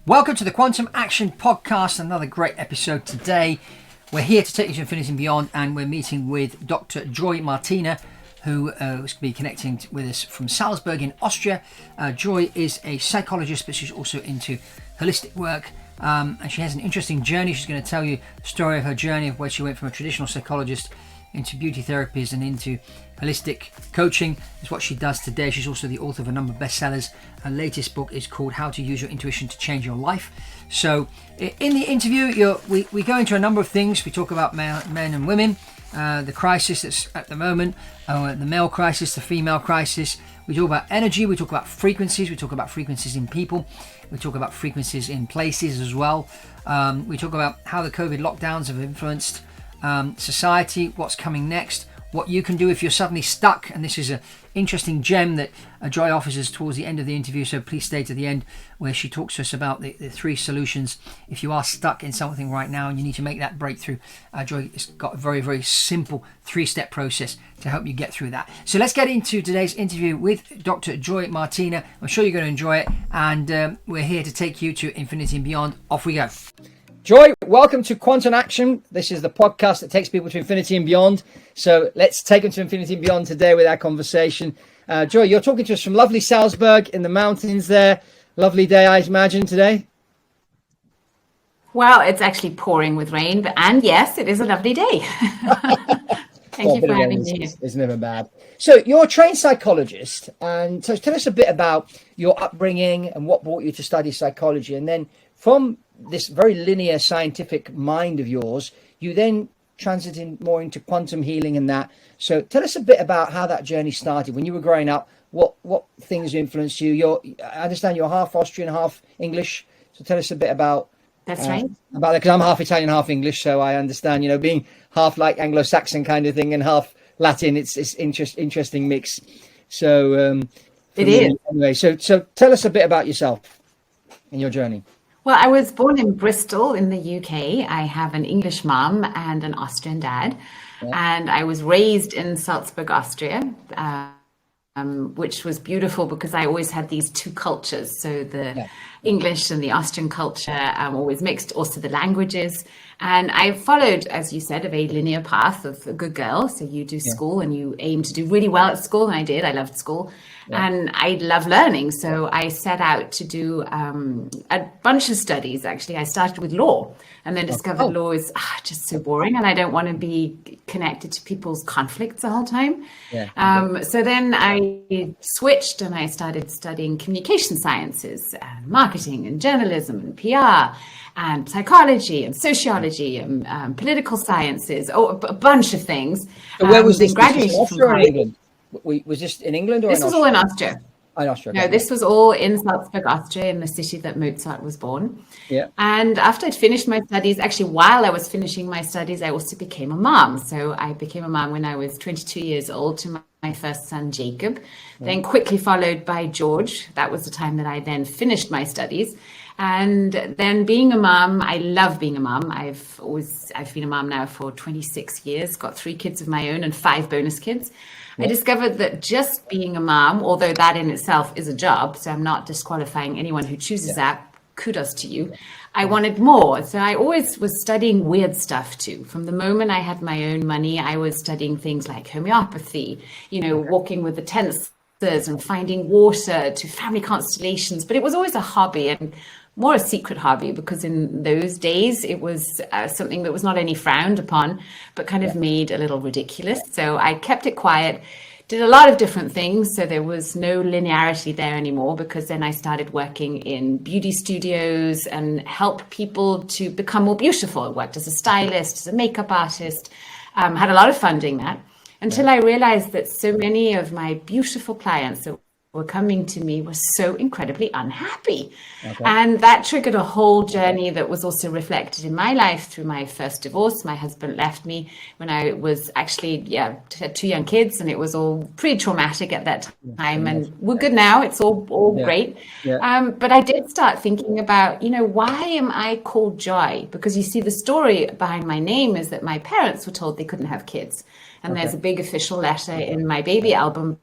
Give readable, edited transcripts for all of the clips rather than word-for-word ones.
Welcome to the Quantum Action Podcast, another great episode today. We're here to take you to infinity and beyond, and we're meeting with Dr. Joy Martina, who is going to be connecting with us from Salzburg in Austria. Joy is a psychologist, but she's also into holistic work, and she has an interesting journey. She's going to tell you the story of her journey of where she went from a traditional psychologist into beauty therapies and into holistic coaching is what she does today. She's also the author of a number of bestsellers. Her latest book is called How to Use Your Intuition to Change Your Life. So in the interview, we go into a number of things. We talk about men and women, the crisis that's at the moment, the male crisis, the female crisis. We talk about energy, we talk about frequencies, we talk about frequencies in people, we talk about frequencies in places as well. We talk about how the COVID lockdowns have influenced society, what's coming next, what you can do if you're suddenly stuck. And this is an interesting gem that Joy offers us towards the end of the interview, so please stay to the end, where she talks to us about the three solutions if you are stuck in something right now and you need to make that breakthrough. Joy has got a very, very simple 3-step process to help you get through that. So let's get into today's interview with Dr. Joy Martina. I'm sure you're going to enjoy it, and we're here to take you to infinity and beyond. Off we go. Joy, welcome to Quantum Action. This is the podcast that takes people to infinity and beyond. So let's take them to infinity and beyond today with our conversation. Joy, you're talking to us from lovely Salzburg in the mountains there. Lovely day, I imagine, today. Well, it's actually pouring with rain, and yes, it is a lovely day. Thank you for having me. It's never bad. So you're a trained psychologist, and so tell us a bit about your upbringing and what brought you to study psychology. And then from this very linear scientific mind of yours, you then transited more into quantum healing and that. So tell us a bit about how that journey started. When you were growing up, what things influenced you? I understand you're half Austrian, half English. So tell us a bit about That's right. About that, because I'm half Italian, half English. So I understand, being half like Anglo-Saxon kind of thing and half Latin, it's interesting mix. So it is. Anyway, so tell us a bit about yourself and your journey. Well, I was born in Bristol in the UK. I have an English mom and an Austrian dad. Yeah. And I was raised in Salzburg, Austria, which was beautiful because I always had these two cultures. So the English and the Austrian culture always mixed, also the languages. And I followed, as you said, a very linear path of a good girl. So you do school and you aim to do really well at school. And I did. I loved school. Yeah. And I love learning. So I set out to do a bunch of studies, actually. I started with law and then discovered law is just so boring. And I don't want to be connected to people's conflicts the whole time. Yeah. So then I switched and I started studying communication sciences and marketing and journalism and PR and psychology and sociology and political sciences, a bunch of things. So where was this? Graduated from England? Was this in England or this was all in Austria? In Austria. No, this was all in Salzburg, Austria, in the city that Mozart was born. Yeah. And after I'd finished my studies, actually, while I was finishing my studies, I also became a mom. So I became a mom when I was 22 years old to my first son, Jacob, then quickly followed by George. That was the time that I then finished my studies. And then being a mom, I love being a mom. I've been a mom now for 26 years, got 3 kids of my own and 5 bonus kids. I discovered that just being a mom, although that in itself is a job, so I'm not disqualifying anyone who chooses that, kudos to you, I wanted more. So I always was studying weird stuff too. From the moment I had my own money, I was studying things like homeopathy, walking with the tensors and finding water, to family constellations. But it was always a hobby, and more a secret hobby, because in those days it was something that was not only frowned upon, but kind of made a little ridiculous. So I kept it quiet, did a lot of different things. So there was no linearity there anymore, because then I started working in beauty studios and help people to become more beautiful. I worked as a stylist, as a makeup artist, had a lot of fun doing that, until I realized that so many of my beautiful clients that were coming to me were so incredibly unhappy. Okay. And that triggered a whole journey that was also reflected in my life through my first divorce. My husband left me when I was actually, had 2 young kids, and it was all pretty traumatic at that time. And we're good now. It's all great. Yeah. But I did start thinking about, why am I called Joy? Because you see, the story behind my name is that my parents were told they couldn't have kids. And there's a big official letter in my baby album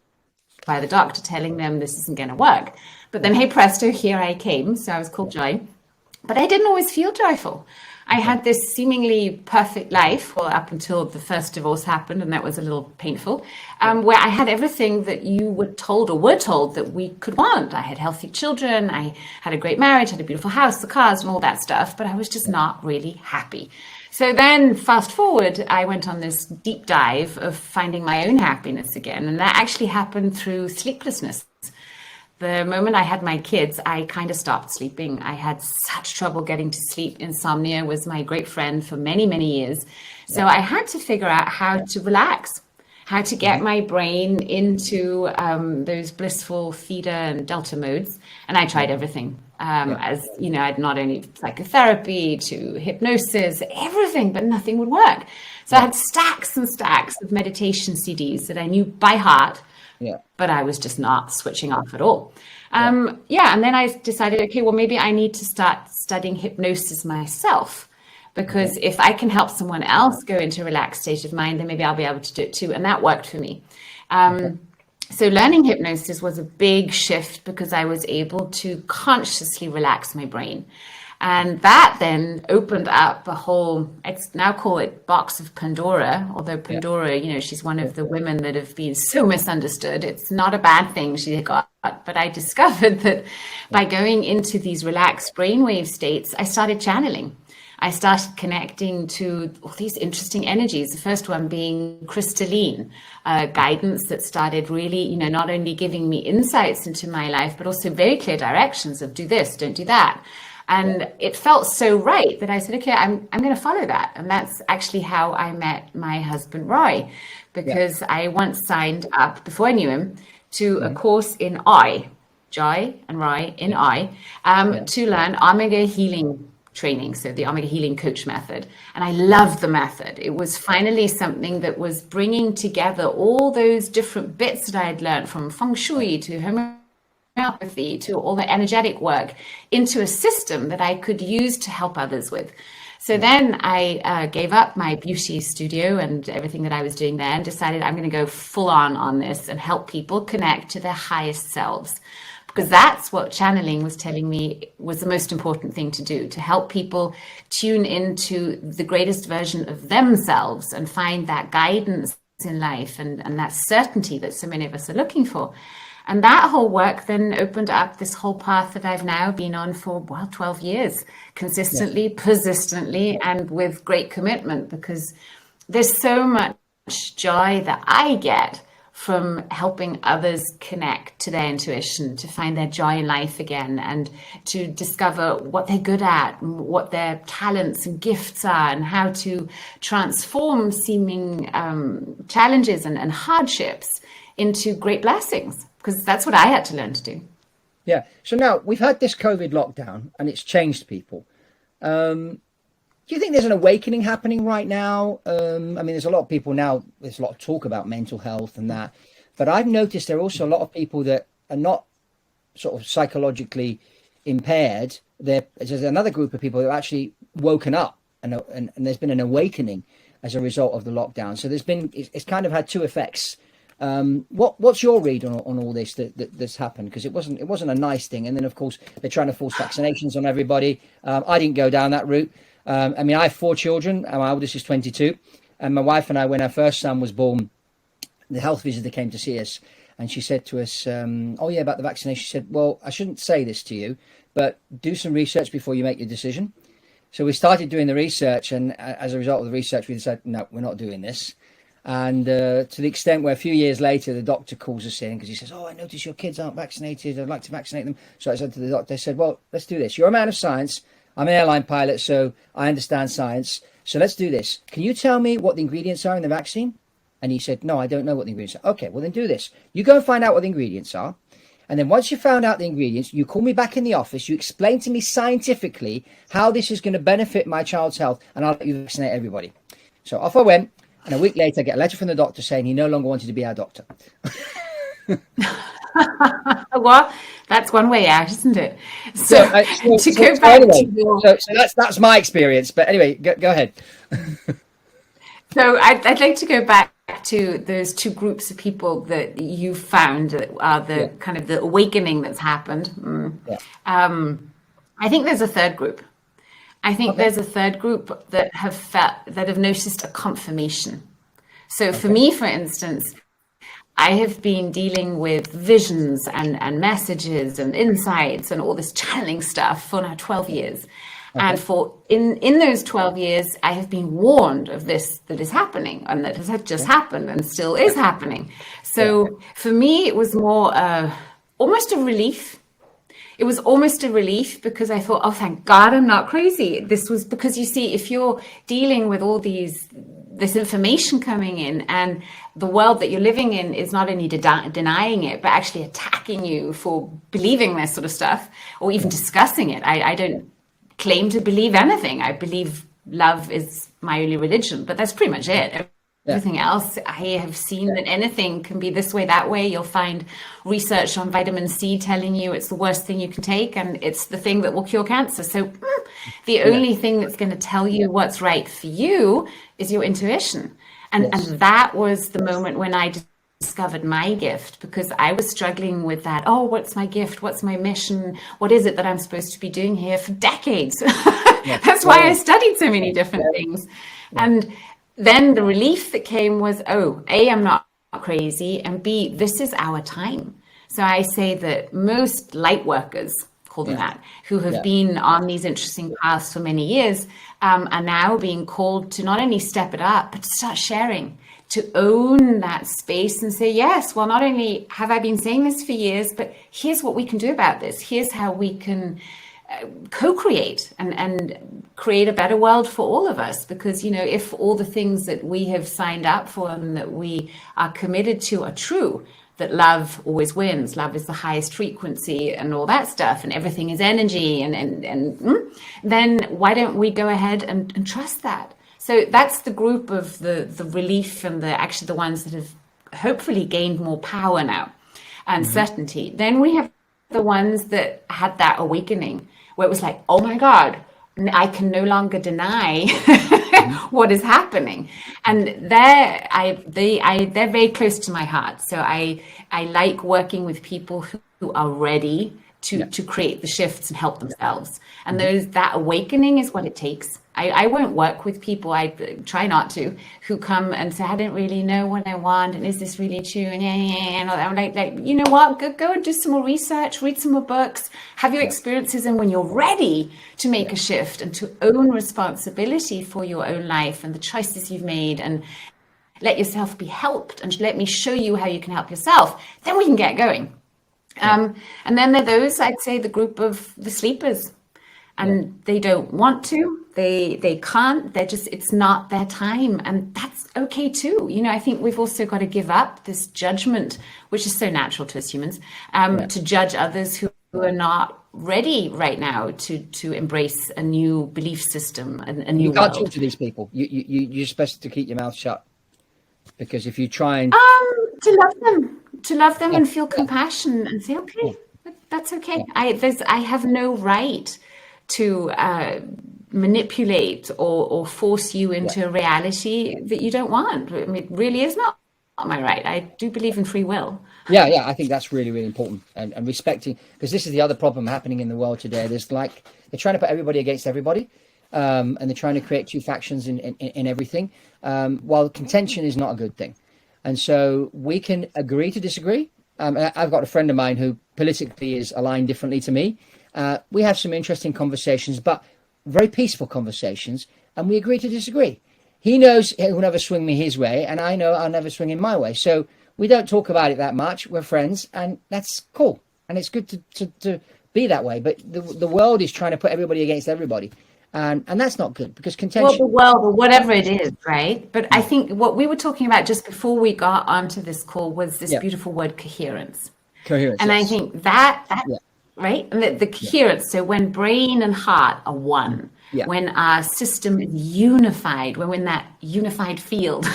by the doctor telling them this isn't going to work. But then, hey presto, here I came. So I was called Joy. But I didn't always feel joyful. I had this seemingly perfect life, well, up until the first divorce happened, and that was a little painful, where I had everything that you were told that we could want. I had healthy children, I had a great marriage, had a beautiful house, the cars, and all that stuff, but I was just not really happy. So then, fast forward, I went on this deep dive of finding my own happiness again, and that actually happened through sleeplessness. The moment I had my kids, I kind of stopped sleeping. I had such trouble getting to sleep. Insomnia was my great friend for many, many years. So I had to figure out how to relax, how to get my brain into those blissful theta and delta modes. And I tried everything. As you know, I'd not only psychotherapy to hypnosis, everything, but nothing would work. So I had stacks and stacks of meditation CDs that I knew by heart. Yeah. But I was just not switching off at all. And then I decided, okay, well, maybe I need to start studying hypnosis myself, because if I can help someone else go into a relaxed state of mind, then maybe I'll be able to do it too. And that worked for me. So learning hypnosis was a big shift because I was able to consciously relax my brain. And that then opened up a whole, I now call it box of Pandora, although Pandora, you know, she's one of the women that have been so misunderstood. It's not a bad thing she got, but I discovered that by going into these relaxed brainwave states, I started channeling. I started connecting to all these interesting energies. The first one being crystalline guidance that started really, you know, not only giving me insights into my life, but also very clear directions of do this, don't do that. And it felt so right that I said, okay, I'm going to follow that. And that's actually how I met my husband, Roy, because I once signed up, before I knew him, to a course in Joy and Roy in to learn Omega healing training. So the Omega healing coach method. And I loved the method. It was finally something that was bringing together all those different bits that I had learned, from feng shui to homeopathy to all the energetic work, into a system that I could use to help others with. So then I gave up my beauty studio and everything that I was doing there and decided I'm going to go full on this and help people connect to their highest selves. Because that's what channeling was telling me was the most important thing to do, to help people tune into the greatest version of themselves and find that guidance in life and that certainty that so many of us are looking for. And that whole work then opened up this whole path that I've now been on for, 12 years, consistently, persistently, and with great commitment, because there's so much joy that I get from helping others connect to their intuition, to find their joy in life again, and to discover what they're good at, what their talents and gifts are, and how to transform seeming challenges and hardships into great blessings. Because that's what I had to learn to do. Yeah. So now we've had this COVID lockdown and it's changed people. Do you think there's an awakening happening right now? I mean, there's a lot of people now, there's a lot of talk about mental health and that. But I've noticed there are also a lot of people that are not sort of psychologically impaired. There's another group of people that have actually woken up and there's been an awakening as a result of the lockdown. So it's kind of had two effects. What's your read on all this that's happened? Because it wasn't a nice thing. And then, of course, they're trying to force vaccinations on everybody. I didn't go down that route. I mean, I have 4 children. And my oldest is 22. And my wife and I, when our first son was born, the health visitor came to see us. And she said to us, about the vaccination. She said, well, I shouldn't say this to you, but do some research before you make your decision. So we started doing the research. And as a result of the research, we decided, no, we're not doing this. And to the extent where a few years later, the doctor calls us in because he says, I notice your kids aren't vaccinated. I'd like to vaccinate them. So I said to the doctor, I said, well, let's do this. You're a man of science. I'm an airline pilot, so I understand science. So let's do this. Can you tell me what the ingredients are in the vaccine? And he said, no, I don't know what the ingredients are. Okay, well, then do this. You go and find out what the ingredients are. And then once you found out the ingredients, you call me back in the office. You explain to me scientifically how this is going to benefit my child's health. And I'll let you vaccinate everybody. So off I went. And a week later, I get a letter from the doctor saying he no longer wanted to be our doctor. Well, that's one way out, isn't it? So that's my experience. But anyway, go ahead. So I'd like to go back to those two groups of people that you found are kind of the awakening that's happened. I think there's a third group. I think Okay. there's a third group that have noticed a confirmation. So for Okay. me, for instance, I have been dealing with visions and messages and insights and all this channeling stuff for now 12 years. And Okay. for in those 12 years, I have been warned of this that is happening and that has just Okay. happened and still is happening. Yeah. So for me, it was more almost a relief. It was almost a relief because I thought, oh, thank God I'm not crazy. This was because you see, if you're dealing with all this information coming in and the world that you're living in is not only denying it, but actually attacking you for believing this sort of stuff or even discussing it. I don't claim to believe anything. I believe love is my only religion, but that's pretty much it. Yeah. Everything else, I have seen that anything can be this way, that way. You'll find research on vitamin C telling you it's the worst thing you can take and it's the thing that will cure cancer. So the only thing that's going to tell you what's right for you is your intuition. And that was the moment when I discovered my gift, because I was struggling with that. Oh, what's my gift? What's my mission? What is it that I'm supposed to be doing here for decades? That's why I studied so many different things. And then the relief that came was, oh, A, I'm not crazy, and B, this is our time. So I say that most light workers, call them that, who have been on these interesting paths for many years, are now being called to not only step it up, but to start sharing, to own that space and say, yes, well, not only have I been saying this for years, but here's what we can do about this. Here's how we can co-create and create a better world for all of us. Because, you know, if all the things that we have signed up for and that we are committed to are true, that love always wins, love is the highest frequency and all that stuff, and everything is energy, then why don't we go ahead and trust that? So that's the group of the relief and the ones that have hopefully gained more power now and certainty. Then we have the ones that had that awakening where it was like, oh my God, I can no longer deny what is happening. And they're very close to my heart. So I like working with people who are ready to create the shifts and help themselves. And that awakening is what it takes. I won't work with people, I try not to, who come and say, I don't really know what I want, and is this really true? And all that. I'm like, you know what? Go and do some more research, read some more books, have your experiences, and when you're ready to make a shift and to own responsibility for your own life and the choices you've made, and let yourself be helped, and let me show you how you can help yourself, then we can get going. And then there are those, I'd say, the group of the sleepers. And they don't want to, they can't, it's not their time. And that's okay too. You know, I think we've also got to give up this judgment, which is so natural to us humans, to judge others who are not ready right now to embrace a new belief system, a new You can't world. talk to these people. You're supposed to keep your mouth shut, because if you try and To love them and feel compassion and say, okay, that's okay. I have no right to manipulate or force you into a reality that you don't want. I mean, it really is not my right. I do believe in free will. Yeah, I think that's really, really important, and respecting, because this is the other problem happening in the world today. There's like, they're trying to put everybody against everybody, and they're trying to create two factions in everything, while contention is not a good thing. And so we can agree to disagree. I've got a friend of mine who politically is aligned differently to me. We have some interesting conversations, but very peaceful conversations, and we agree to disagree. He knows he'll never swing me his way, and I know I'll never swing him my way. So we don't talk about it that much. We're friends, and that's cool. And it's good to be that way. But the world is trying to put everybody against everybody. And that's not good, because contention... Well, the world, or whatever it is, right? But I think what we were talking about just before we got onto this call was this beautiful word, coherence. Coherence, and yes. I think that right? And the coherence. So when brain and heart are one, when our system is unified, when we're in that unified field,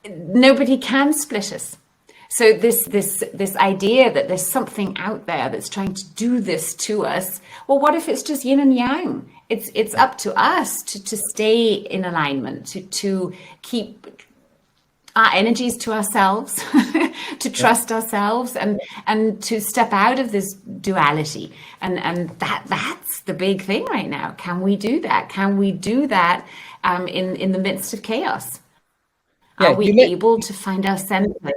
nobody can split us. So this idea that there's something out there that's trying to do this to us, well, what if it's just yin and yang? It's up to us to stay in alignment, to keep our energies to ourselves, to trust ourselves, and to step out of this duality. And that's the big thing right now. Can we do that? Can we do that in the midst of chaos? Are we able to find our center?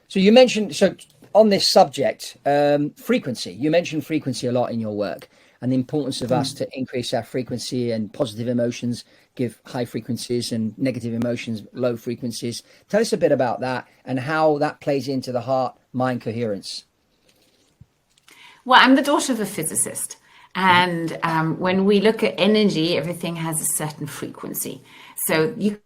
So you mentioned, on this subject, frequency. You mentioned frequency a lot in your work, and the importance of us to increase our frequency, and positive emotions give high frequencies and negative emotions low frequencies. Tell us a bit about that and how that plays into the heart-mind coherence. Well, I'm the daughter of a physicist. And when we look at energy, everything has a certain frequency. So you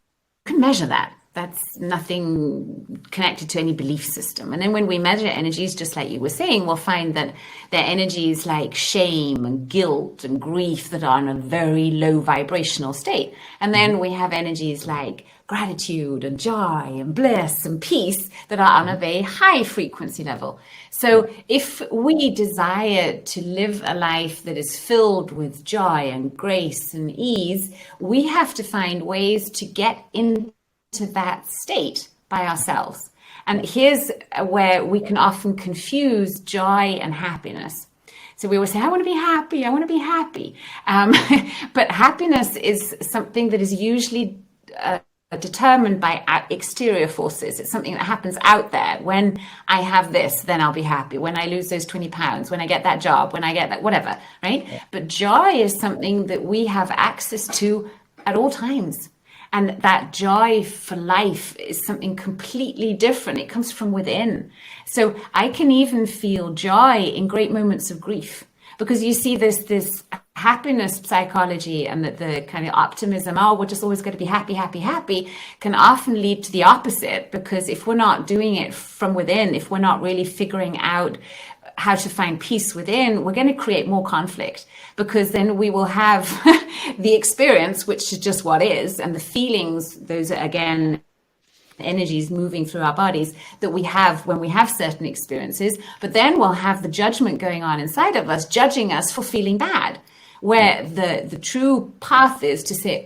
can measure that. That's nothing connected to any belief system. And then when we measure energies, just like you were saying, we'll find that there are energies like shame and guilt and grief that are in a very low vibrational state. And then we have energies like gratitude and joy and bliss and peace that are on a very high frequency level. So if we desire to live a life that is filled with joy and grace and ease, we have to find ways to get into that state by ourselves. And here's where we can often confuse joy and happiness. So we always say, I want to be happy, I want to be happy. But happiness is something that is usually determined by exterior forces. It's something that happens out there. When I have this, then I'll be happy. When I lose those 20 pounds, when I get that job, when I get that, whatever, right? Yeah. But joy is something that we have access to at all times. And that joy for life is something completely different. It comes from within. So I can even feel joy in great moments of grief, because you see this happiness psychology and the kind of optimism, we're just always going to be happy, happy, happy, can often lead to the opposite. Because if we're not doing it from within, if we're not really figuring out how to find peace within, we're going to create more conflict, because then we will have the experience, which is just what is, and the feelings, those are again energies moving through our bodies that we have when we have certain experiences. But then we'll have the judgment going on inside of us, judging us for feeling bad, where the true path is to say,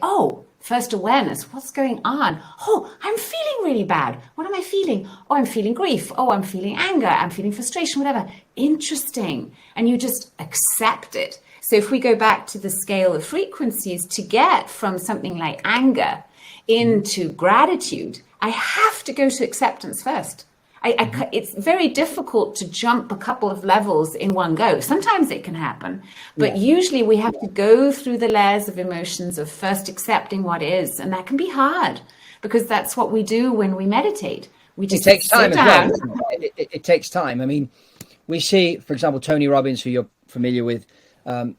first awareness, what's going on? I'm feeling really bad. What am I feeling? I'm feeling grief. I'm feeling anger. I'm feeling frustration, whatever. Interesting. And you just accept it. So if we go back to the scale of frequencies, to get from something like anger into gratitude, I have to go to acceptance first. It's very difficult to jump a couple of levels in one go. Sometimes it can happen, but usually we have to go through the layers of emotions of first accepting what is. And that can be hard, because that's what we do when we meditate. We just it takes time as well. It takes time. I mean, we see, for example, Tony Robbins, who you're familiar with,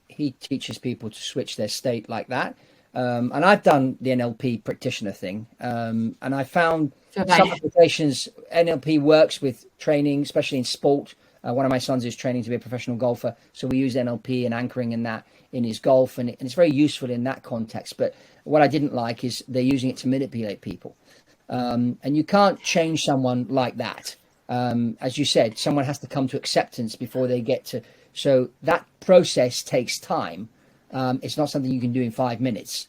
he teaches people to switch their state like that. And I've done the NLP practitioner thing. And I found some applications. NLP works with training, especially in sport. One of my sons is training to be a professional golfer. So we use NLP and anchoring in that in his golf. And it's very useful in that context. But what I didn't like is they're using it to manipulate people. And you can't change someone like that. As you said, someone has to come to acceptance before they get to. So that process takes time. It's not something you can do in 5 minutes.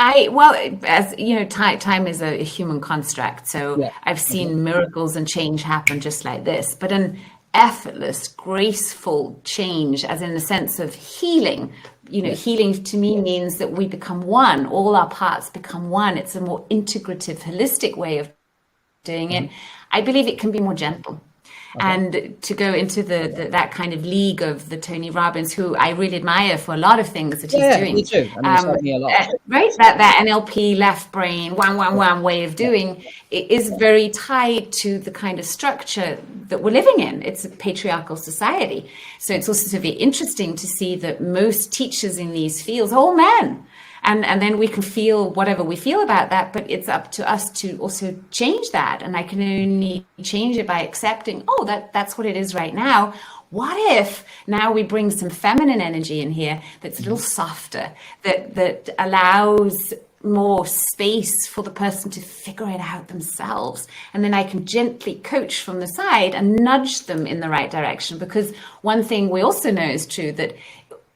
As you know, time is a human construct. So I've seen miracles and change happen just like this, but an effortless, graceful change, as in the sense of healing. Healing to me means that we become one. All our parts become one. It's a more integrative, holistic way of doing it. I believe it can be more gentle. Okay. And to go into that kind of league of the Tony Robbins, who I really admire for a lot of things that he's doing. Me too. It's helped me a lot. Right? That NLP, left brain, one way of doing it is very tied to the kind of structure that we're living in. It's a patriarchal society. So it's also very interesting to see that most teachers in these fields are all men. And then we can feel whatever we feel about that, but it's up to us to also change that. And I can only change it by accepting, that's what it is right now. What if now we bring some feminine energy in here that's a little softer, that allows more space for the person to figure it out themselves. And then I can gently coach from the side and nudge them in the right direction. Because one thing we also know is true, that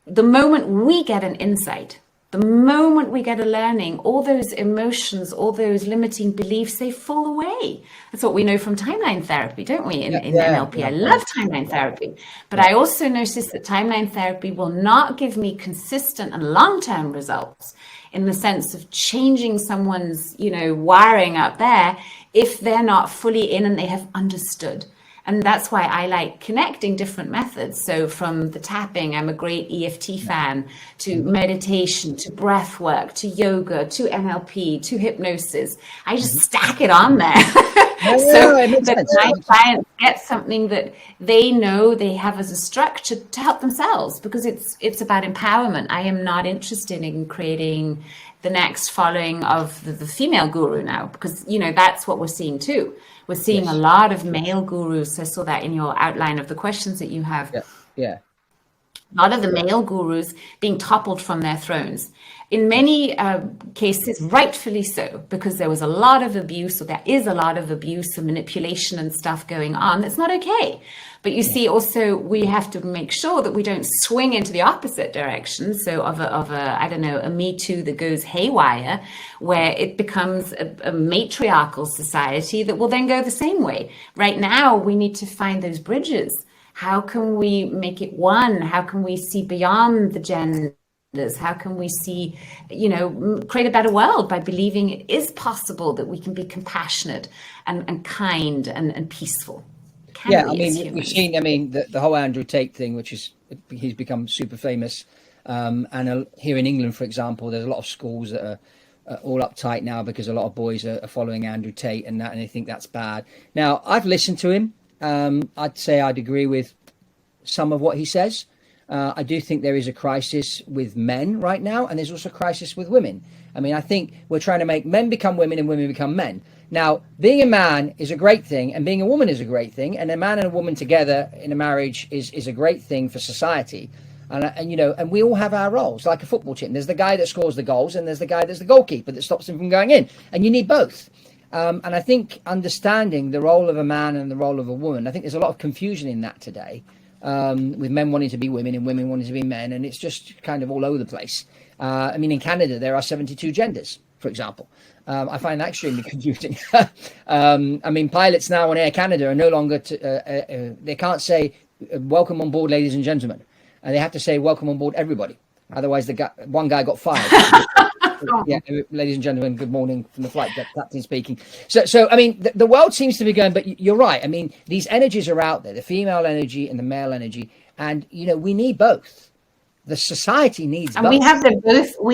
the moment we get an insight, The moment we get a learning, all those emotions, all those limiting beliefs, they fall away. That's what we know from timeline therapy, don't we? In NLP. I love timeline therapy. But I also noticed that timeline therapy will not give me consistent and long-term results in the sense of changing someone's, wiring up there if they're not fully in and they have understood. And that's why I like connecting different methods. So from the tapping, I'm a great EFT fan, to meditation, to breath work, to yoga, to NLP, to hypnosis. I just stack it on there. So that my clients get something that they know they have as a structure to help themselves, because it's about empowerment. I am not interested in creating the next following of the female guru now, because, that's what we're seeing too. We're seeing a lot of male gurus. I saw that in your outline of the questions that you have. Yeah. A lot of the male gurus being toppled from their thrones. In many cases, rightfully so, because there was a lot of abuse, or there is a lot of abuse and manipulation and stuff going on. That's not okay. But you see, also, we have to make sure that we don't swing into the opposite direction. So of a Me Too that goes haywire, where it becomes a matriarchal society that will then go the same way. Right now, we need to find those bridges. How can we make it one? How can we see beyond the genders? How can we see, create a better world by believing it is possible that we can be compassionate and kind and peaceful? We've seen, the whole Andrew Tate thing, he's become super famous. And here in England, for example, there's a lot of schools that are all uptight now because a lot of boys are following Andrew Tate and they think that's bad. Now, I've listened to him. I'd say I'd agree with some of what he says. I do think there is a crisis with men right now, and there's also a crisis with women. I think we're trying to make men become women and women become men. Now, being a man is a great thing, and being a woman is a great thing, and a man and a woman together in a marriage is a great thing for society. And we all have our roles, like a football team. There's the guy that scores the goals, and there's the goalkeeper that stops him from going in, and you need both. And I think understanding the role of a man and the role of a woman, I think there's a lot of confusion in that today, with men wanting to be women and women wanting to be men, and it's just kind of all over the place. In Canada, there are 72 genders, for example. I find that extremely confusing. Pilots now on Air Canada are no longer, they can't say, welcome on board, ladies and gentlemen. They have to say, welcome on board, everybody. Otherwise, one guy got fired. Yeah, ladies and gentlemen, good morning from the flight captain speaking. So the world seems to be going, but you're right. These energies are out there, the female energy and the male energy. And, we need both. The society needs both. And we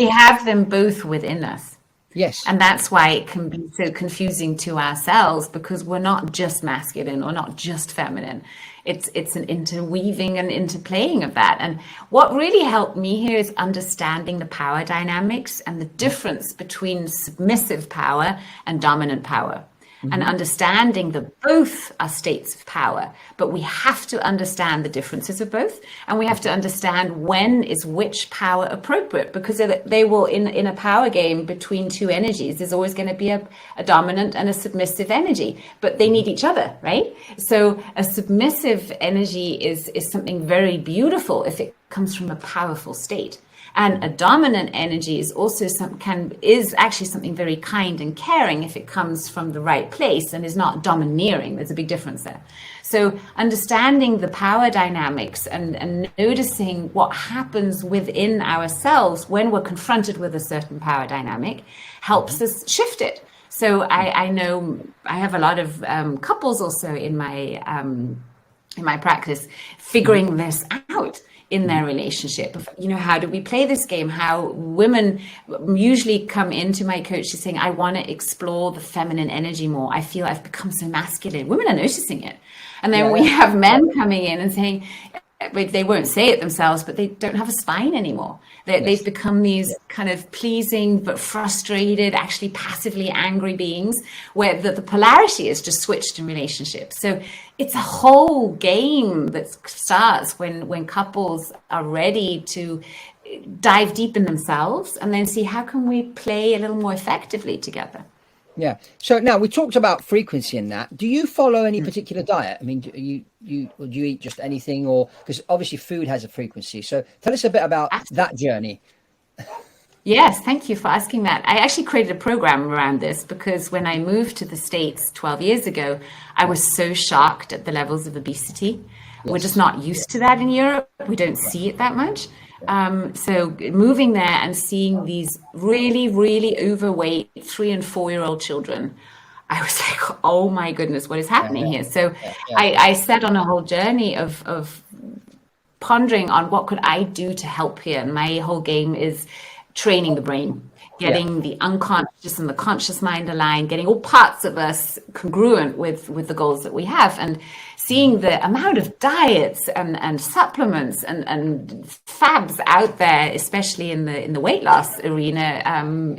have them both within us. Yes. And that's why it can be so confusing to ourselves, because we're not just masculine or not just feminine. It's an interweaving and interplaying of that. And what really helped me here is understanding the power dynamics and the difference between submissive power and dominant power. And understanding that both are states of power, but we have to understand the differences of both, and we have to understand when is which power appropriate, because they will, in a power game between two energies, there's always going to be a dominant and a submissive energy, but they need each other, right? So a submissive energy is something very beautiful if it comes from a powerful state. And a dominant energy is also actually something very kind and caring if it comes from the right place and is not domineering. There's a big difference there. So understanding the power dynamics and noticing what happens within ourselves when we're confronted with a certain power dynamic helps us shift it. So I know I have a lot of couples also in my practice figuring this out in their relationship. How do we play this game? How women usually come into my coaches saying, I want to explore the feminine energy more. I feel I've become so masculine. Women are noticing it. And then we have men coming in and saying, they won't say it themselves, but they don't have a spine anymore. They've become these kind of pleasing but frustrated, actually passively angry beings, where the polarity is just switched in relationships. So it's a whole game that starts when couples are ready to dive deep in themselves and then see how can we play a little more effectively together. Yeah. So now we talked about frequency in that. Do you follow any particular diet? Do you eat just anything, or because obviously food has a frequency? So tell us a bit about that journey. Yes, thank you for asking that. I actually created a program around this because when I moved to the States 12 years ago, I was so shocked at the levels of obesity. We're just Yes. not used to that in Europe. We don't see it that much. So moving there and seeing these really, really overweight 3 and 4 year old children, I was like, oh my goodness, what is Yeah, happening yeah, here? So yeah, yeah, I set on a whole journey of pondering on what could I do to help here. And my whole game is training the brain, yeah, getting the unconscious and the conscious mind aligned, getting all parts of us congruent with the goals that we have, and seeing the amount of diets and supplements and fabs out there, especially in the weight loss arena,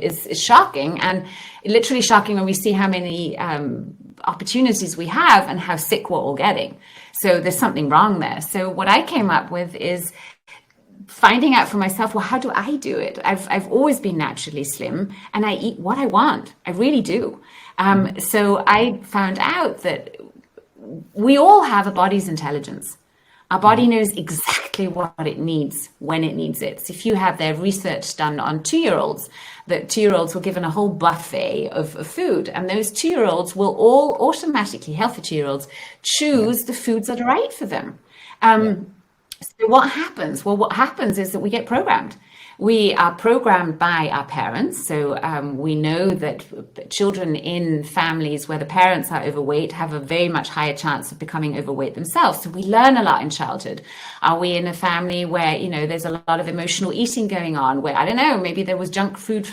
is shocking, and literally shocking when we see how many opportunities we have and how sick we're all getting. So there's something wrong there. So what I came up with is finding out for myself, well, how do I do it? I've always been naturally slim and I eat what I want. I really do. So I found out that we all have a body's intelligence. Our body knows exactly what it needs when it needs it. So if you have their research done on 2-year-olds, that 2-year-olds were given a whole buffet of food, and those 2-year-olds will all automatically, healthy 2-year-olds, choose the foods that are right for them. So what happens? Well, what happens is that we get programmed. We are programmed by our parents. So we know that children in families where the parents are overweight have a very much higher chance of becoming overweight themselves. So we learn a lot in childhood. Are we in a family where, there's a lot of emotional eating going on, where, I don't know, maybe there was junk food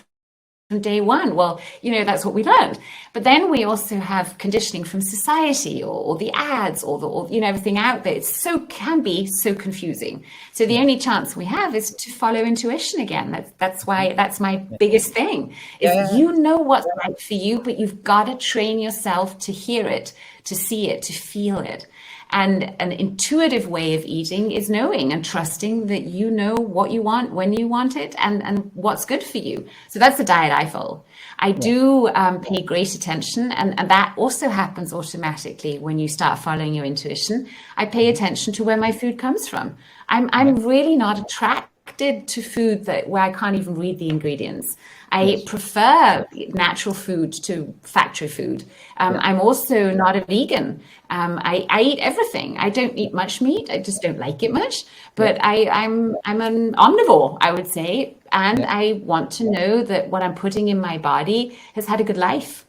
from day one? Well, that's what we learned. But then we also have conditioning from society or the ads or everything out there. Can be so confusing. So the only chance we have is to follow intuition again. That's why that's my biggest thing is what's right for you, but you've got to train yourself to hear it, to see it, to feel it. And an intuitive way of eating is knowing and trusting that you know what you want, when you want it, and what's good for you. So that's the diet I follow. I do pay great attention, and that also happens automatically when you start following your intuition. I pay attention to where my food comes from. I'm really not attracted to food where I can't even read the ingredients. I prefer natural food to factory food. I'm also not a vegan. I eat everything. I don't eat much meat. I just don't like it much. But I'm an omnivore, I would say. And I want to know that what I'm putting in my body has had a good life.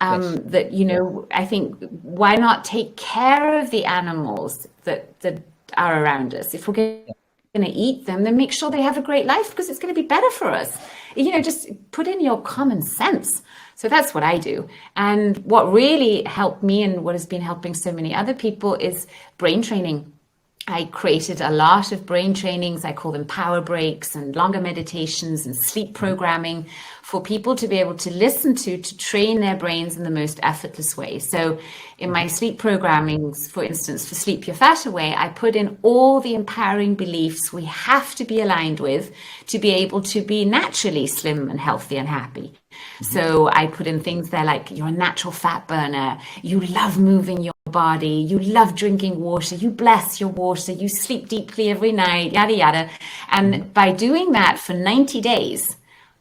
That, I think, why not take care of the animals that are around us? If we're going to eat them, then make sure they have a great life, because it's going to be better for us. Just put in your common sense. So that's what I do. And what really helped me, and what has been helping so many other people, is brain training. I created a lot of brain trainings. I call them power breaks and longer meditations and sleep programming for people to be able to listen to train their brains in the most effortless way. So in my sleep programmings, for instance, for Sleep Your Fat Away, I put in all the empowering beliefs we have to be aligned with to be able to be naturally slim and healthy and happy. So I put in things there like, you're a natural fat burner, you love moving your body, you love drinking water, you bless your water, you sleep deeply every night, yada yada. And by doing that for 90 days,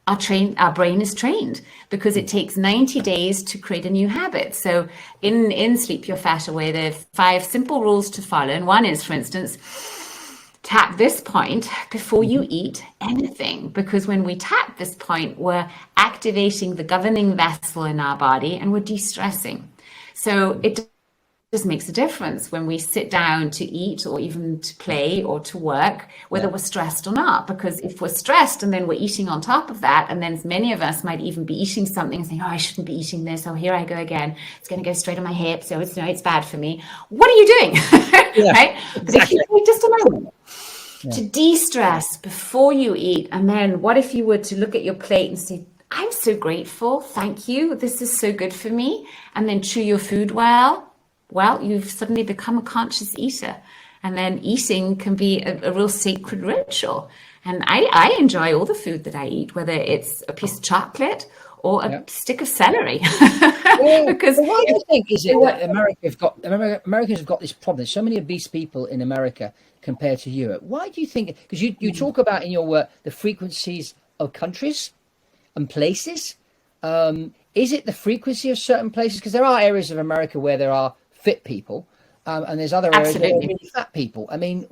our brain is trained, because it takes 90 days to create a new habit. So in Sleep Your Fat Away, there are 5 simple rules to follow. And one is, for instance, tap this point before you eat anything, because when we tap this point, we're activating the governing vessel in our body and we're de-stressing. So it just makes a difference when we sit down to eat, or even to play or to work, whether we're stressed or not. Because if we're stressed and then we're eating on top of that, and then many of us might even be eating something and saying, oh, I shouldn't be eating this, oh, here I go again, it's going to go straight on my hips, so it's bad for me. What are you doing? Right? Exactly. But if you take just a moment to de-stress before you eat, and then what if you were to look at your plate and say, I'm so grateful, thank you, this is so good for me, and then chew your food well, you've suddenly become a conscious eater. And then eating can be a real sacred ritual. And I enjoy all the food that I eat, whether it's a piece of chocolate or a stick of celery. Because why do you think is it that Americans have got this problem? There's so many obese people in America compared to Europe. Why do you think? Because you talk about in your work the frequencies of countries and places? Is it the frequency of certain places? Because there are areas of America where there are fit people, and there's other areas where there are really fat people. I mean,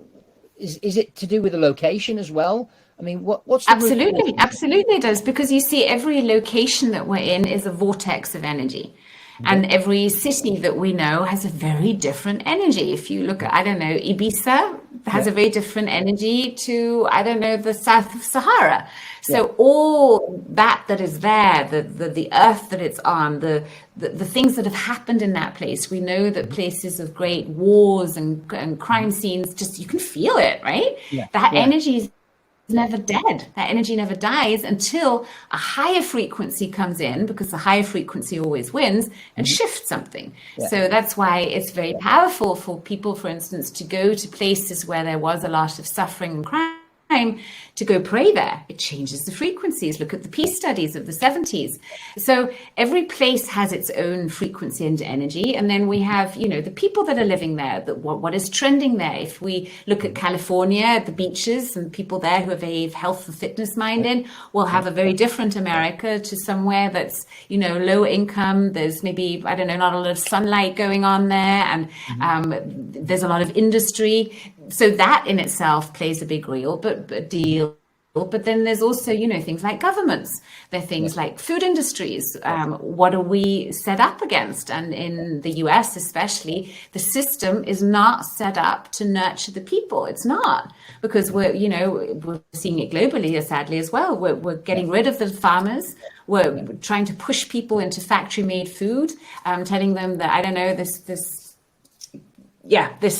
is it to do with the location as well? I mean, what's the Absolutely it does, because you see, every location that we're in is a vortex of energy. And every city that we know has a very different energy. If you look at, I don't know, Ibiza has a very different energy to, I don't know, the south of Sahara. So all that is there, the earth that it's on, the things that have happened in that place. We know that places of great wars and crime scenes, just, you can feel it, right? That energy is never dead. That energy never dies until a higher frequency comes in, because the higher frequency always wins and shifts something. So that's why it's very powerful for people, for instance, to go to places where there was a lot of suffering and crime, to go pray there. It changes the frequencies. Look at the peace studies of the 70s. So every place has its own frequency and energy. And then we have, you know, the people that are living there, what is trending there. If we look at California, the beaches, and people there who are very health and fitness minded, will have a very different America to somewhere that's, you know, low income. There's maybe, I don't know, not a lot of sunlight going on there. And there's a lot of industry. So that in itself plays a big deal. But then there's also, you know, things like governments. There are things like food industries. What are we set up against? And in the US especially, the system is not set up to nurture the people. It's not, because we're seeing it globally, sadly, as well. We're getting rid of the farmers. We're trying to push people into factory-made food, telling them that, I don't know, this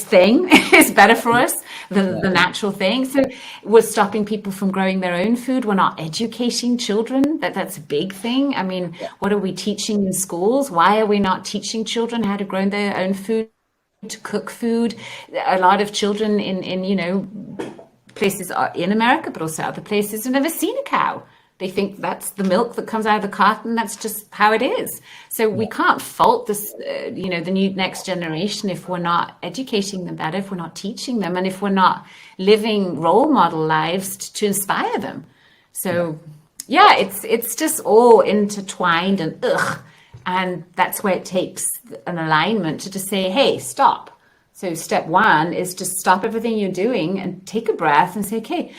thing is better for us than the natural thing. So we're stopping people from growing their own food. We're not educating children. That's a big thing. I mean, what are we teaching in schools? Why are we not teaching children how to grow their own food, to cook food? A lot of children in you know, places in America, but also other places, have never seen a cow. They think that's the milk that comes out of the carton. That's just how it is. So we can't fault this, the next generation if we're not educating them better, if we're not teaching them, and if we're not living role model lives to inspire them. So, it's just all intertwined and that's where it takes an alignment to just say, hey, stop. So step one is just stop everything you're doing and take a breath and say, okay,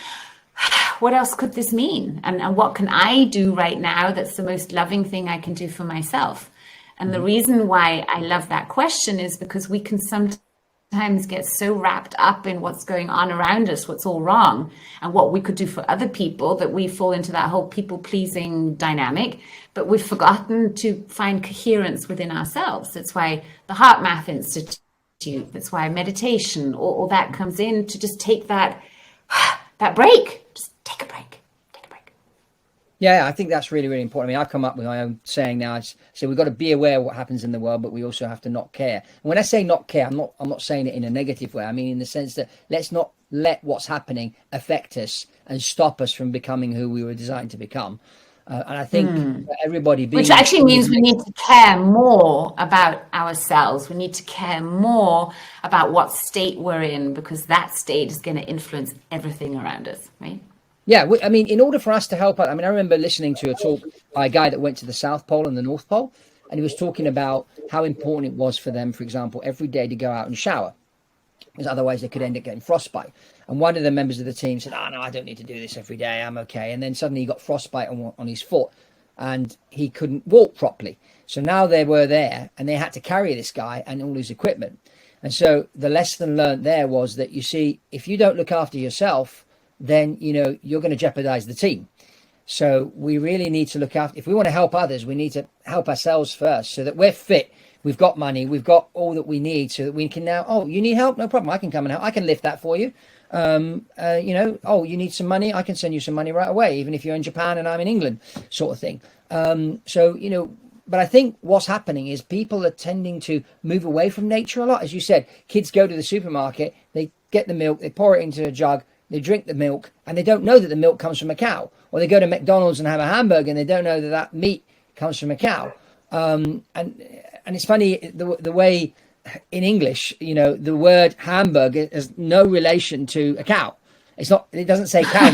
what else could this mean? And what can I do right now that's the most loving thing I can do for myself? And the reason why I love that question is because we can sometimes get so wrapped up in what's going on around us, what's all wrong, and what we could do for other people, that we fall into that whole people-pleasing dynamic, but we've forgotten to find coherence within ourselves. That's why the Heart Math Institute, that's why meditation, all that comes in, to just take that break. Just take a break. Yeah, I think that's really, really important. I mean, I've come up with my own saying now. So we've got to be aware of what happens in the world, but we also have to not care. And when I say not care, I'm not saying it in a negative way. I mean, in the sense that let's not let what's happening affect us and stop us from becoming who we were designed to become. And I think everybody which actually means we need to care more about ourselves. We need to care more about what state we're in, because that state is going to influence everything around us, right? Yeah, I mean, in order for us to help out, I mean, I remember listening to a talk by a guy that went to the South Pole and the North Pole, and he was talking about how important it was for them, for example, every day to go out and shower, because otherwise they could end up getting frostbite. And one of the members of the team said, "Oh, no, I don't need to do this every day. I'm okay." And then suddenly he got frostbite on his foot and he couldn't walk properly. So now they were there and they had to carry this guy and all his equipment. And so the lesson learned there was that, you see, if you don't look after yourself, then, you're going to jeopardize the team. So we really need to look after, if we want to help others, we need to help ourselves first, so that we're fit. We've got money. We've got all that we need, so that we can now, oh, you need help? No problem. I can come and help. I can lift that for you. Oh, you need some money? I can send you some money right away, even if you're in Japan and I'm in England, sort of thing. But I think what's happening is people are tending to move away from nature a lot. As you said, kids go to the supermarket, they get the milk, they pour it into a jug, they drink the milk, and they don't know that the milk comes from a cow. Or they go to McDonald's and have a hamburger, and they don't know that meat comes from a cow. And it's funny, the way in English, the word hamburger has no relation to a cow. It doesn't say cow.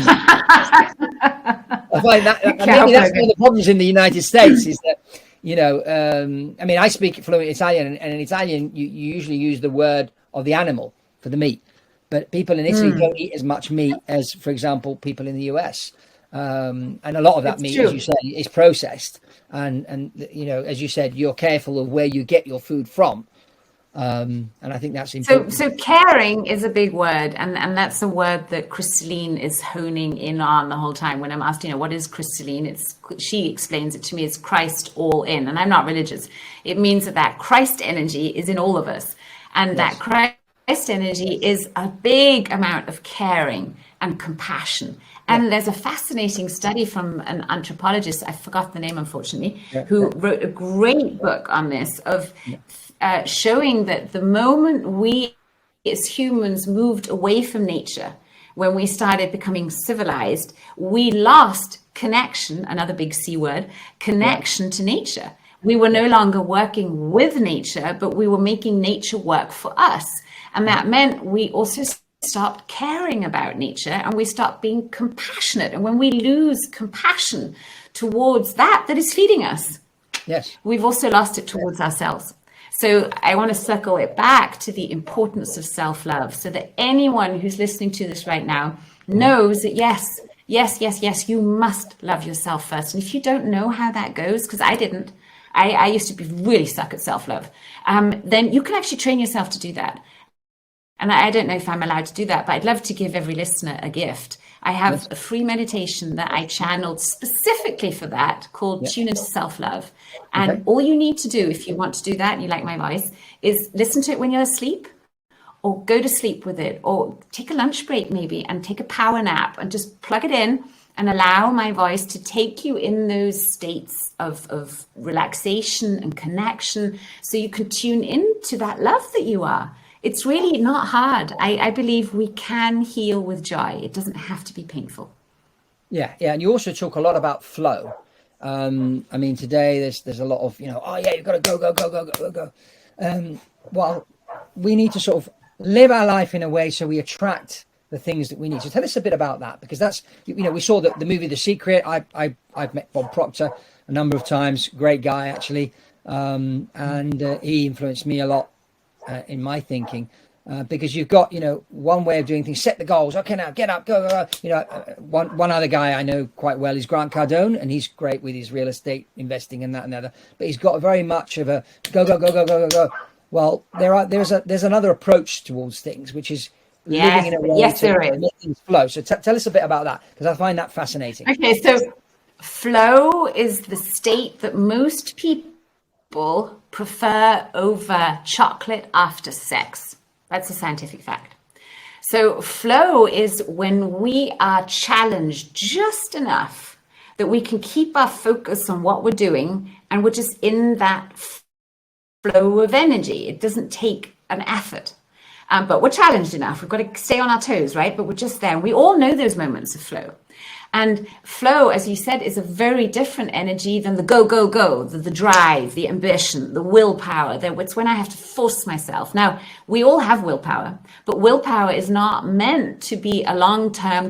I find that and maybe that's one of the problems in the United States is that, I mean, I speak fluent Italian, and in Italian, you usually use the word of the animal for the meat. But people in Italy don't eat as much meat as, for example, people in the US. And a lot of that meat, as you say, is processed. And as you said, you're careful of where you get your food from. And I think that's important. So caring is a big word, and that's a word that Crystalline is honing in on the whole time. When I'm asked, what is Crystalline? She explains it to me as Christ all in, and I'm not religious. It means that Christ energy is in all of us, and that Christ energy is a big amount of caring and compassion. And there's a fascinating study from an anthropologist, I forgot the name, unfortunately, who wrote a great book on this of showing that the moment we as humans moved away from nature, when we started becoming civilized, we lost connection, another big C word, connection to nature. We were no longer working with nature, but we were making nature work for us. And that meant we also stopped caring about nature, and we stopped being compassionate. And when we lose compassion towards that is feeding us, we've also lost it towards ourselves. So I want to circle it back to the importance of self-love, so that anyone who's listening to this right now knows that yes, you must love yourself first. And if you don't know how that goes, because I didn't, I used to be really stuck at self-love, then you can actually train yourself to do that. And I don't know if I'm allowed to do that, but I'd love to give every listener a gift. I have a free meditation that I channeled specifically for that called Tune into Self-Love. And all you need to do, if you want to do that and you like my voice, is listen to it when you're asleep, or go to sleep with it, or take a lunch break maybe and take a power nap and just plug it in and allow my voice to take you in those states of relaxation and connection, so you can tune into that love that you are. It's really not hard. I believe we can heal with joy. It doesn't have to be painful. Yeah. And you also talk a lot about flow. I mean, today there's a lot of, you've got to go. Well, we need to sort of live our life in a way so we attract the things that we need. So tell us a bit about that, because that's, we saw that the movie The Secret. I've met Bob Proctor a number of times. Great guy, actually. And he influenced me a lot. In my thinking, because you've got, one way of doing things, set the goals. Okay, now get up, go. One other guy I know quite well is Grant Cardone, and he's great with his real estate investing and that and the other. But he's got very much of a go. Well, there's another approach towards things, which is living in a way to make things flow. So tell us a bit about that, because I find that fascinating. Okay, so flow is the state that most people prefer over chocolate after sex. That's a scientific fact. So flow is when we are challenged just enough that we can keep our focus on what we're doing, and we're just in that flow of energy. It doesn't take an effort, but we're challenged enough. We've got to stay on our toes, right? But we're just there. And we all know those moments of flow. And flow, as you said, is a very different energy than the go, the drive, the ambition, the willpower. It's when I have to force myself. Now, we all have willpower, but willpower is not meant to be a long-term,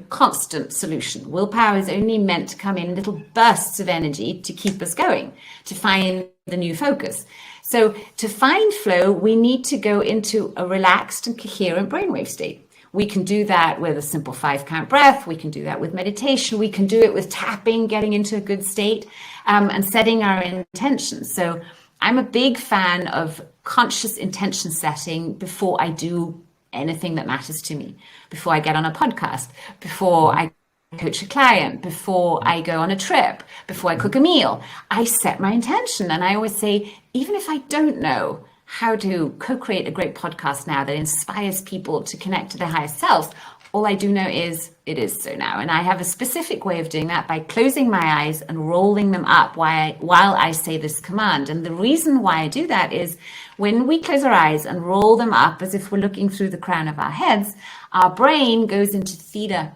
constant solution. Willpower is only meant to come in little bursts of energy to keep us going, to find the new focus. So to find flow, we need to go into a relaxed and coherent brainwave state. We can do that with a simple 5-count breath. We can do that with meditation. We can do it with tapping, getting into a good state, and setting our intentions. So I'm a big fan of conscious intention setting before I do anything that matters to me, before I get on a podcast, before I coach a client, before I go on a trip, before I cook a meal. I set my intention. And I always say, even if I don't know how to co-create a great podcast now that inspires people to connect to their higher selves, all I do know is it is so now. And I have a specific way of doing that by closing my eyes and rolling them up while I say this command. And the reason why I do that is when we close our eyes and roll them up as if we're looking through the crown of our heads, our brain goes into theta.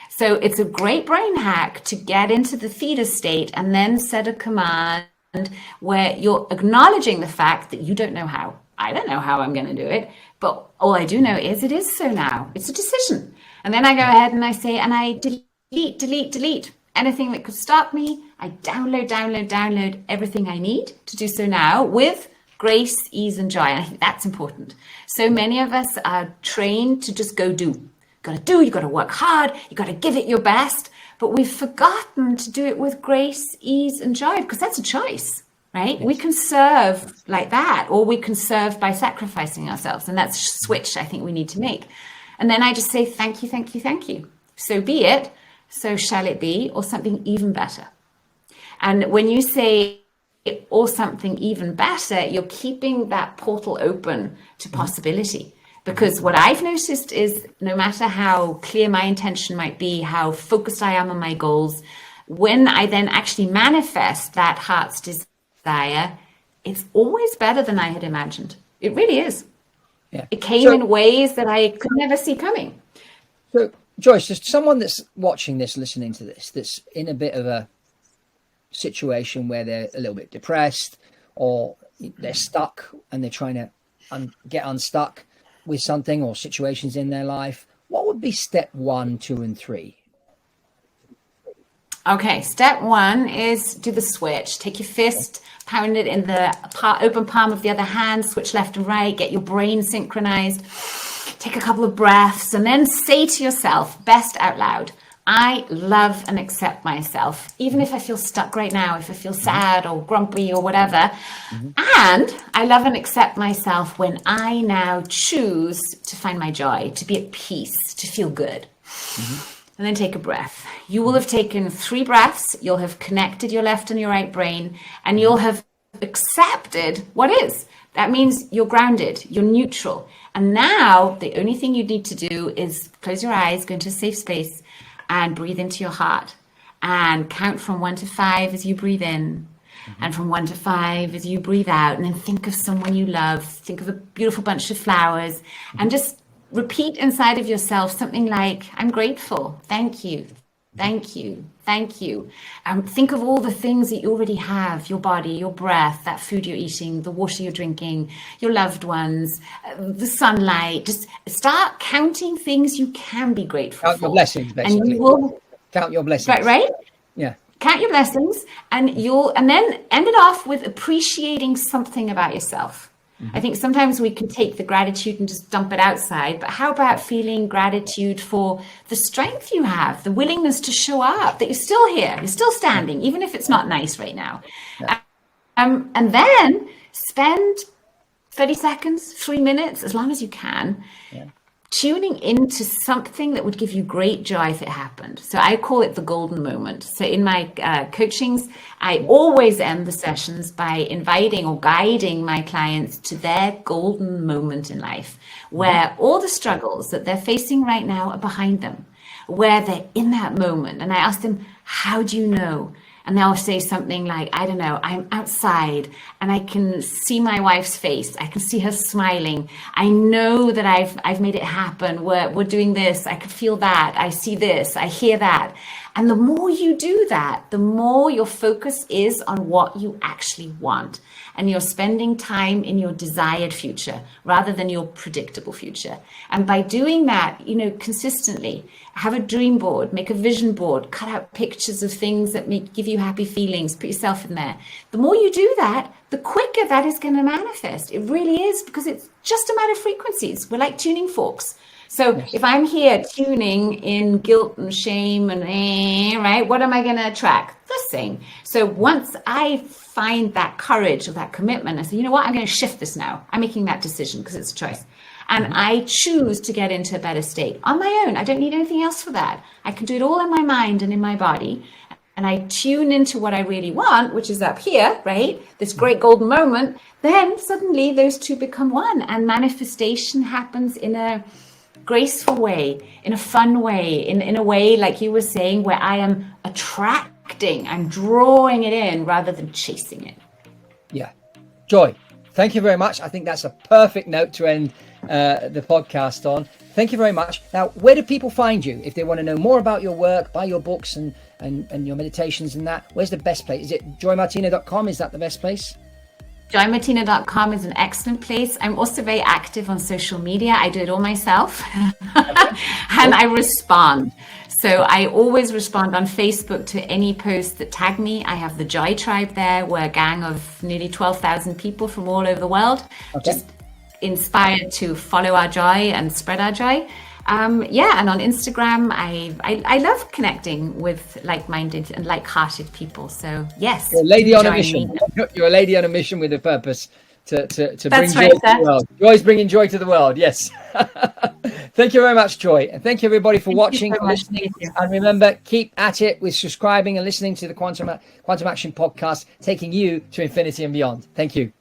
So it's a great brain hack to get into the theta state and then set a command where you're acknowledging the fact that you don't know how. I don't know how I'm going to do it, but all I do know is it is so now. It's a decision. And then I go ahead and I say, and I delete. Anything that could stop me, I download everything I need to do so now with grace, ease, and joy. And I think that's important. So many of us are trained to just go do. You got to work hard, you got to give it your best. But we've forgotten to do it with grace, ease, and joy, because that's a choice, right? Yes. We can serve like that, or we can serve by sacrificing ourselves. And that's a switch I think we need to make. And then I just say, thank you. So be it, so shall it be, or something even better. And when you say, or something even better, you're keeping that portal open to possibility. Because what I've noticed is no matter how clear my intention might be, how focused I am on my goals, when I then actually manifest that heart's desire, it's always better than I had imagined. It really is. Yeah. It came in ways that I could never see coming. So, Joyce, there's someone that's watching this, listening to this, that's in a bit of a situation where they're a little bit depressed, or they're stuck and they're trying to get unstuck with something or situations in their life. What would be step 1, 2, and 3? Okay, step 1 is do the switch. Take your fist, pound it in the open palm of the other hand, switch left and right, get your brain synchronized, take a couple of breaths, and then say to yourself, best out loud, I love and accept myself, even if I feel stuck right now, if I feel sad or grumpy or whatever. And I love and accept myself when I now choose to find my joy, to be at peace, to feel good. And then take a breath. You will have taken 3 breaths. You'll have connected your left and your right brain, and you'll have accepted what is. That means you're grounded, you're neutral. And now the only thing you need to do is close your eyes, go into a safe space, and breathe into your heart, and count from 1 to 5 as you breathe in, and from 1 to 5 as you breathe out. And then think of someone you love, think of a beautiful bunch of flowers, and just repeat inside of yourself something like, I'm grateful, thank you. Think of all the things that you already have, your body, your breath, that food you're eating, the water you're drinking, your loved ones, the sunlight. Just start counting things you can be grateful for. Count your blessings, basically. And you will count your blessings. Right? Yeah. Count your blessings, and then end it off with appreciating something about yourself. I think sometimes we can take the gratitude and just dump it outside, but how about feeling gratitude for the strength you have, the willingness to show up, that you're still here, you're still standing, even if it's not nice right now. Yeah. And then spend 30 seconds, 3 minutes, as long as you can, tuning into something that would give you great joy if it happened. So I call it the golden moment. So in my coachings, I always end the sessions by inviting or guiding my clients to their golden moment in life, where all the struggles that they're facing right now are behind them, where they're in that moment. And I ask them, how do you know? And they'll say something like, I don't know, I'm outside and I can see my wife's face. I can see her smiling. I know that I've made it happen. We're doing this. I can feel that. I see this. I hear that. And the more you do that, the more your focus is on what you actually want. And you're spending time in your desired future rather than your predictable future. And by doing that, consistently, have a dream board, make a vision board, cut out pictures of things that give you happy feelings, put yourself in there. The more you do that, the quicker that is going to manifest. It really is, because it's just a matter of frequencies. We're like tuning forks. So if I'm here tuning in guilt and shame and right, what am I going to attract? The same. So once I find that courage or that commitment, I say, you know what, I'm going to shift this now. I'm making that decision because it's a choice. And I choose to get into a better state on my own. I don't need anything else for that. I can do it all in my mind and in my body. And I tune into what I really want, which is up here, right? This great golden moment. Then suddenly those two become one, and manifestation happens in a graceful way, in a fun way, in a way, like you were saying, where I am attracting, I'm drawing it in rather than chasing it. Yeah. Joy, thank you very much. I think that's a perfect note to end the podcast on. Thank you very much. Now, where do people find you if they want to know more about your work, buy your books and your meditations and that? Where's the best place? Is it joymartina.com? Is that the best place? JoyMartina.com is an excellent place. I'm also very active on social media. I do it all myself and I respond. So I always respond on Facebook to any post that tag me. I have the Joy Tribe there. We're a gang of nearly 12,000 people from all over the world, just inspired to follow our joy and spread our joy. And on Instagram, I love connecting with like-minded and like-hearted people. So yes, you're a lady on a mission. You're a lady on a mission with a purpose to bring joy to the world. Joy's bringing joy to the world. Yes. Thank you very much, Joy, and thank you everybody for watching, for listening. And remember, keep at it with subscribing and listening to the Quantum Action podcast, taking you to infinity and beyond. Thank you.